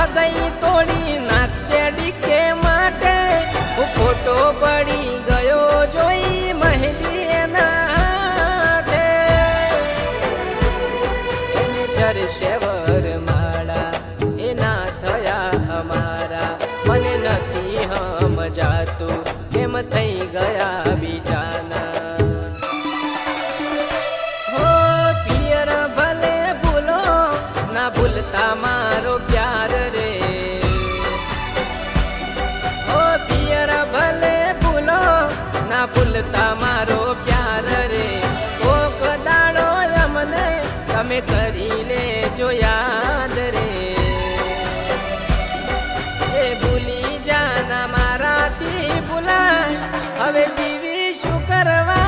સગાઈ તોડી નાખશે ડીકે માટે હું ખોટો પડી ગયો જોઈ મહેંદી એના હાથે એને ચરશે વરમાળા એના થયા અમારા મને નથી સમજાતું કેમ થઈ ગયા બીજાના હો પિયર ભલે ભૂલો ના ભૂલતા મારો પ્યાર રે હો પિયર ભલે ભૂલો ના ભૂલતા મારો પ્યાર રે કોક દાડો અમને તમે કરી લેજો યાદ રે એ ભૂલી જાના મારાથી ભૂલાય હવે જીવી શું કરવા